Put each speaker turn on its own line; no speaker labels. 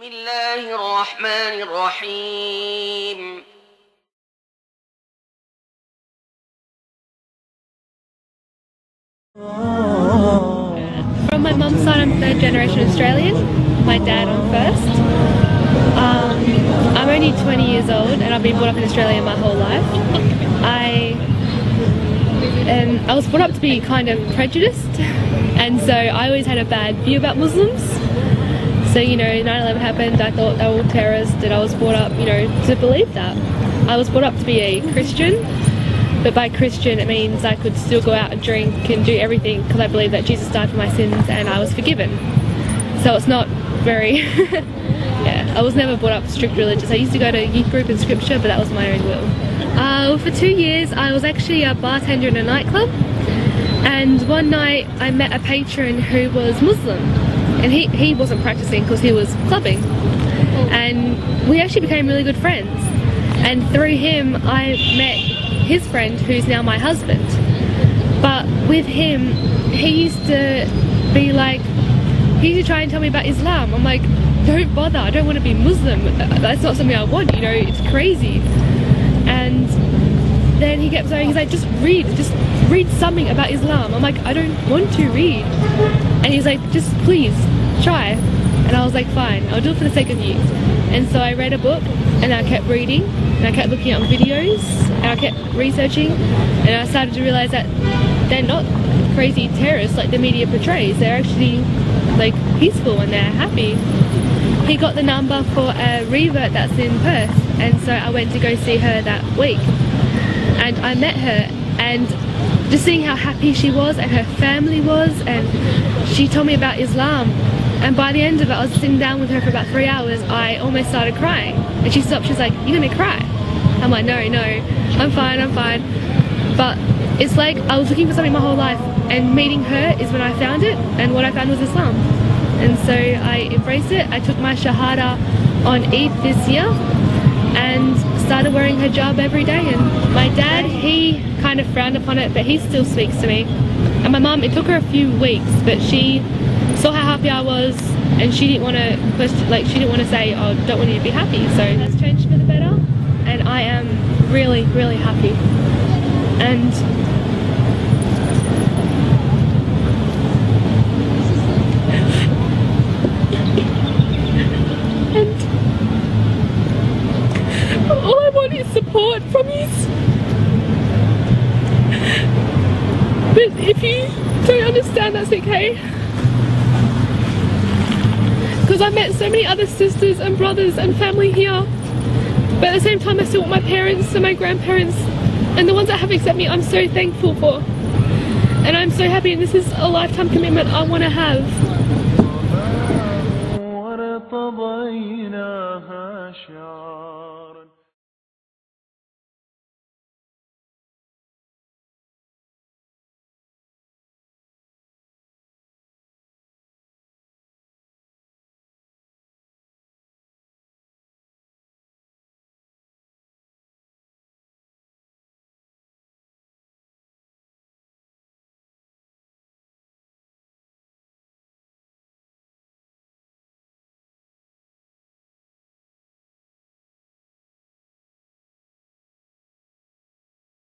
بسم الله الرحمن الرحيم.
From my mum's side, I'm third generation Australian. My dad, I'm first. I'm only 20 years old and I've been brought up in Australia my whole life. I was brought up to be kind of prejudiced, and so I always had a bad view about Muslims. So, you know, 9/11 happened, I thought they were all terrorists, and I was brought up, you know, to believe that. I was brought up to be a Christian, but by Christian it means I could still go out and drink and do everything because I believe that Jesus died for my sins and I was forgiven. So it's not very, yeah, I was never brought up strict religious. I used to go to youth group and scripture, but that was my own will. For 2 years I was actually a bartender in a nightclub, and one night I met a patron who was Muslim, and he wasn't practicing because he was clubbing, and we actually became really good friends, and through him I met his friend who's now my husband. But with him, he used to be like, he used to try and tell me about Islam. I'm like, don't bother, I don't want to be Muslim, that's not something I want, you know, it's crazy. And then he kept saying, he's like, just read something about Islam. I'm like, I don't want to read. And he's like, just please try. And I was like, fine, I'll do it for the sake of you. And so I read a book, and I kept reading, and I kept looking at videos, and I kept researching, and I started to realize that they're not crazy terrorists like the media portrays. They're actually like peaceful and they're happy. He got the number for a revert that's in Perth, and so I went to go see her that week, and I met her, and just seeing how happy she was and her family was, and she told me about Islam, and by the end of it I was sitting down with her for about 3 hours. I almost started crying, and she stopped. She's like, you're gonna cry? I'm like, no, I'm fine. But it's like I was looking for something my whole life, and meeting her is when I found it, and what I found was Islam. And so I embraced it. I took my Shahada on Eid this year and started wearing hijab every day. And my dad, he kind of frowned upon it, but he still speaks to me. And my mum, it took her a few weeks, but she saw how happy I was, and she didn't want to question, like, she didn't want to say, oh, don't want you to be happy. So that's changed for the better, and I am really, really happy. And all I want is support from you. But if you don't understand, that's okay. Because I met so many other sisters and brothers and family here, but at the same time I still want my parents and my grandparents, and the ones that have accepted me I'm so thankful for. And I'm so happy, and this is a lifetime commitment I want to have.